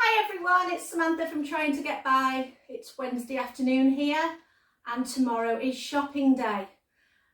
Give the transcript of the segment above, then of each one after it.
Hi everyone, it's Samantha from Trying to Get By. It's Wednesday afternoon here and tomorrow is shopping day.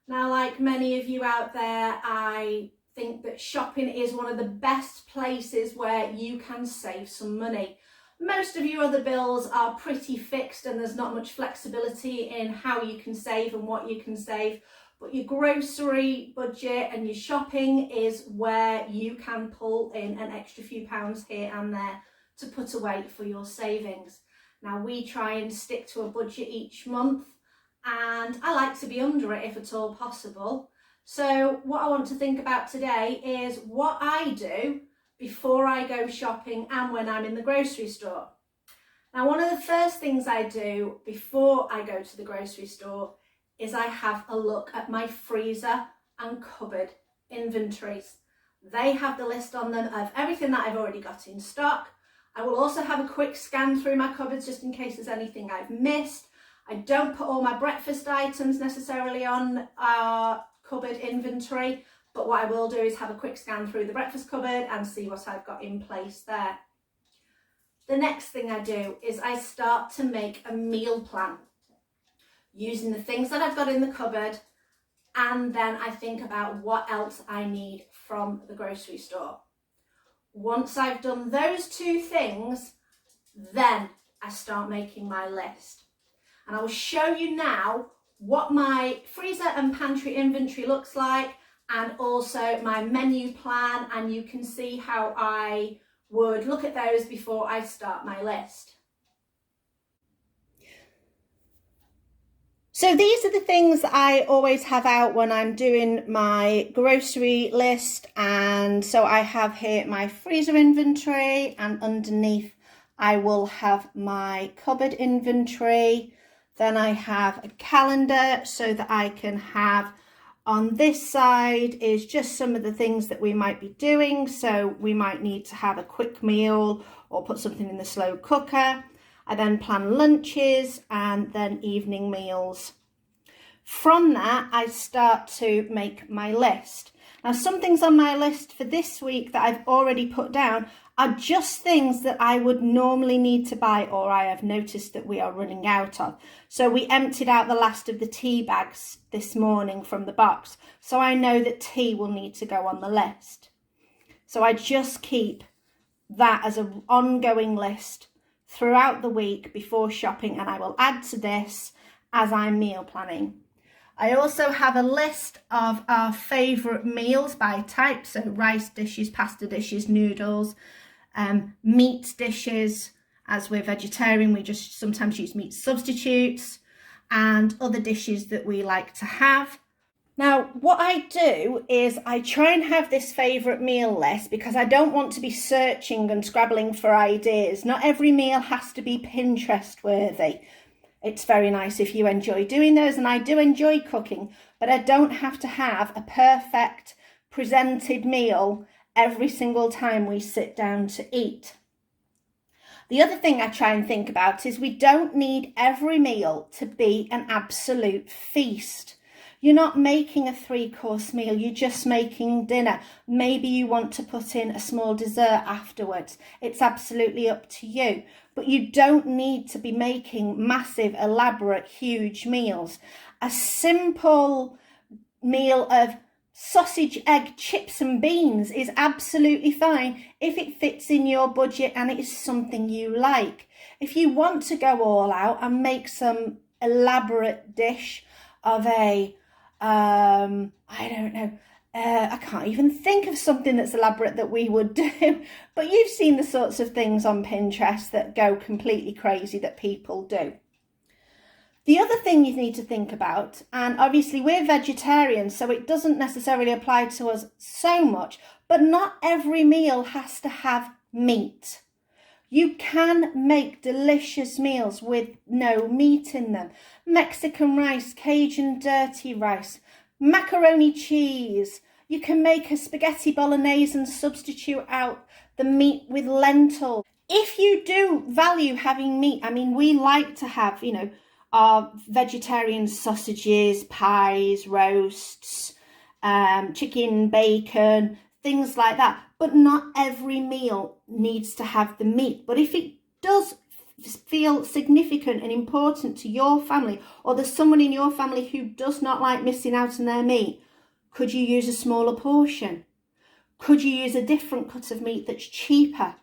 Now, like many of you out there, I think that shopping is one of the best places where you can save some money. Most of your other bills are pretty fixed and there's not much flexibility in how you can save and what you can save. But your grocery budget and your shopping is where you can pull in an extra few pounds here and there to put away for your savings. Now, we try and stick to a budget each month and I like to be under it if at all possible. So what I want to think about today is what I do before I go shopping and when I'm in the grocery store. Now, one of the first things I do before I go to the grocery store is I have a look at my freezer and cupboard inventories. They have the list on them of everything that I've already got in stock. I will also have a quick scan through my cupboards just in case there's anything I've missed. I don't put all my breakfast items necessarily on our cupboard inventory, but what I will do is have a quick scan through the breakfast cupboard and see what I've got in place there. The next thing I do is I start to make a meal plan using the things that I've got in the cupboard, and then I think about what else I need from the grocery store. Once I've done those two things, then I start making my list. And I will show you now what my freezer and pantry inventory looks like and also my menu plan, and you can see how I would look at those before I start my list. So these are the things that I always have out when I'm doing my grocery list. And so I have here my freezer inventory, and underneath I will have my cupboard inventory. Then I have a calendar so that I can have on this side is just some of the things that we might be doing. So we might need to have a quick meal or put something in the slow cooker. I then plan lunches and then evening meals. From that, I start to make my list. Now, some things on my list for this week that I've already put down are just things that I would normally need to buy or I have noticed that we are running out of. So we emptied out the last of the tea bags this morning from the box. So I know that tea will need to go on the list. So I just keep that as an ongoing list throughout the week before shopping, and I will add to this as I'm meal planning. I also have a list of our favourite meals by type, so rice dishes, pasta dishes, noodles, meat dishes. As we're vegetarian, we just sometimes use meat substitutes, and other dishes that we like to have. Now, what I do is I try and have this favourite meal list because I don't want to be searching and scrabbling for ideas. Not every meal has to be Pinterest worthy. It's very nice if you enjoy doing those, and I do enjoy cooking, but I don't have to have a perfect presented meal every single time we sit down to eat. The other thing I try and think about is we don't need every meal to be an absolute feast. You're not making a 3-course meal, you're just making dinner. Maybe you want to put in a small dessert afterwards. It's absolutely up to you. But you don't need to be making massive, elaborate, huge meals. A simple meal of sausage, egg, chips and beans is absolutely fine if it fits in your budget and it is something you like. If you want to go all out and make some elaborate dish of a I don't know, I can't even think of something that's elaborate that we would do, but you've seen the sorts of things on Pinterest that go completely crazy that people do. The other thing you need to think about, and obviously we're vegetarians, so it doesn't necessarily apply to us so much, but not every meal has to have meat. You can make delicious meals with no meat in them. Mexican rice, Cajun dirty rice, macaroni cheese. You can make a spaghetti bolognese and substitute out the meat with lentils. If you do value having meat, I mean, we like to have, our vegetarian sausages, pies, roasts, chicken, bacon, things like that. But not every meal needs to have the meat. But if it does feel significant and important to your family, or there's someone in your family who does not like missing out on their meat, could you use a smaller portion? Could you use a different cut of meat that's cheaper?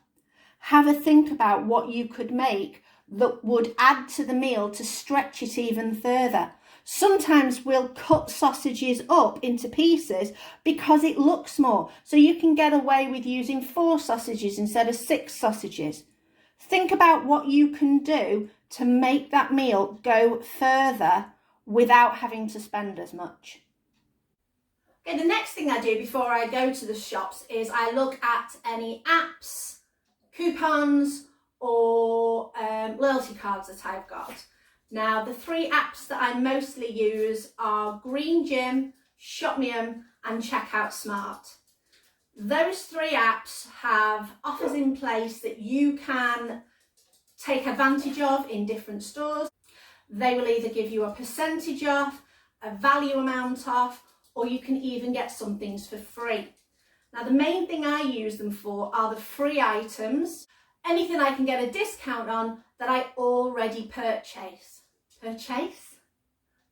Have a think about what you could make that would add to the meal to stretch it even further. Sometimes we'll cut sausages up into pieces because it looks more. So you can get away with using 4 sausages instead of 6 sausages. Think about what you can do to make that meal go further without having to spend as much. Okay, the next thing I do before I go to the shops is I look at any apps, coupons, or loyalty cards that I've got. Now, the 3 apps that I mostly use are Green Gym, Shopmium, and Checkout Smart. Those 3 apps have offers in place that you can take advantage of in different stores. They will either give you a percentage off, a value amount off, or you can even get some things for free. Now, the main thing I use them for are the free items, anything I can get a discount on that I already purchase. Purchase?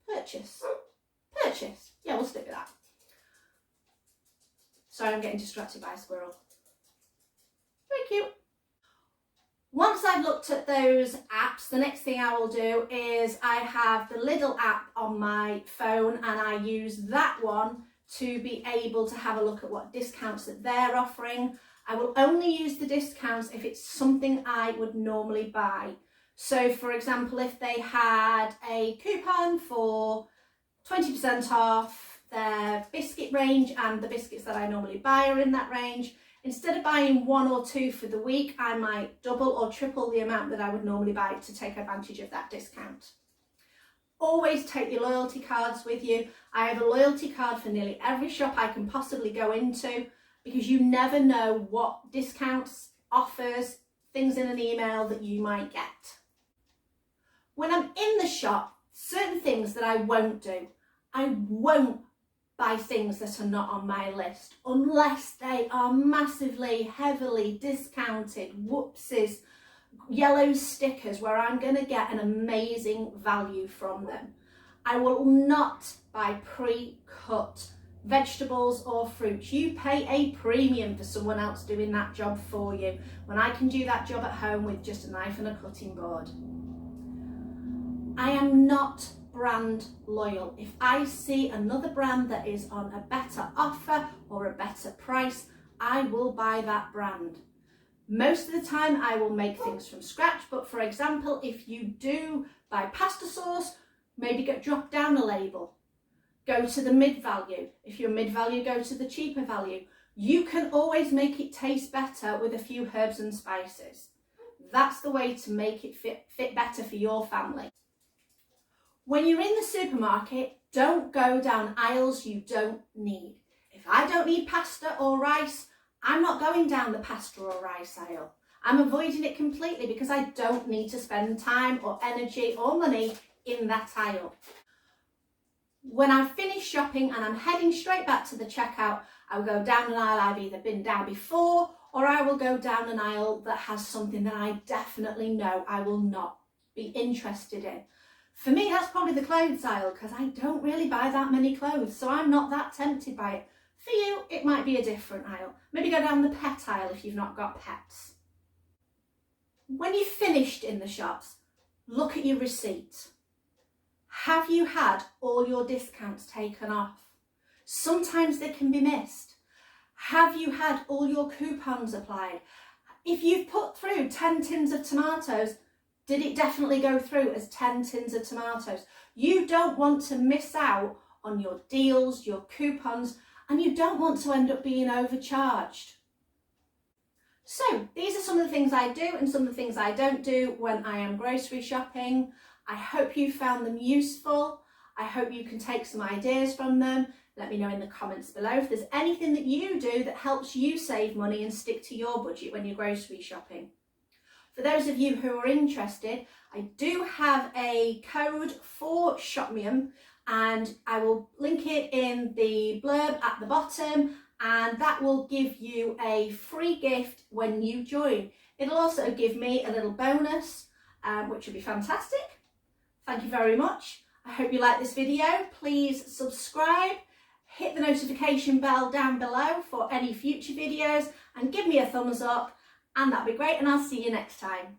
Yeah, we'll stick with that. Sorry, I'm getting distracted by a squirrel. Very cute. Once I've looked at those apps, the next thing I will do is I have the Lidl app on my phone, and I use that one to be able to have a look at what discounts that they're offering. I will only use the discounts if it's something I would normally buy. So for example, if they had a coupon for 20% off their biscuit range, and the biscuits that I normally buy are in that range, instead of buying 1 or 2 for the week, I might double or triple the amount that I would normally buy to take advantage of that discount. Always take your loyalty cards with you. I have a loyalty card for nearly every shop I can possibly go into, because you never know what discounts, offers, things in an email that you might get. When I'm in the shop, certain things that I won't do. I won't buy things that are not on my list unless they are massively, heavily discounted, whoopsies, yellow stickers where I'm going to get an amazing value from them. I will not buy pre-cut vegetables or fruits. You pay a premium for someone else doing that job for you when I can do that job at home with just a knife and a cutting board. I am not brand loyal. If I see another brand that is on a better offer or a better price, I will buy that brand. Most of the time I will make things from scratch, but for example, if you do buy pasta sauce, maybe drop down a label. Go to the mid-value. If you're mid-value, go to the cheaper value. You can always make it taste better with a few herbs and spices. That's the way to make it fit better for your family. When you're in the supermarket, don't go down aisles you don't need. If I don't need pasta or rice, I'm not going down the pasta or rice aisle. I'm avoiding it completely because I don't need to spend time or energy or money in that aisle. When I've finished shopping and I'm heading straight back to the checkout, I will go down an aisle I've either been down before, or I will go down an aisle that has something that I definitely know I will not be interested in. For me, that's probably the clothes aisle, because I don't really buy that many clothes, so I'm not that tempted by it. For you, it might be a different aisle. Maybe go down the pet aisle if you've not got pets. When you've finished in the shops, look at your receipt. Have you had all your discounts taken off? Sometimes they can be missed. Have you had all your coupons applied? If you've put through 10 tins of tomatoes, did it definitely go through as 10 tins of tomatoes? You don't want to miss out on your deals, your coupons, and you don't want to end up being overcharged. So these are some of the things I do and some of the things I don't do when I am grocery shopping. I hope you found them useful. I hope you can take some ideas from them. Let me know in the comments below if there's anything that you do that helps you save money and stick to your budget when you're grocery shopping. For those of you who are interested, I do have a code for Shopmium, and I will link it in the blurb at the bottom, and that will give you a free gift when you join. It'll also give me a little bonus, which will be fantastic. Thank you very much. I hope you like this video. Please subscribe, hit the notification bell down below for any future videos, and give me a thumbs up, and that'll be great, and I'll see you next time.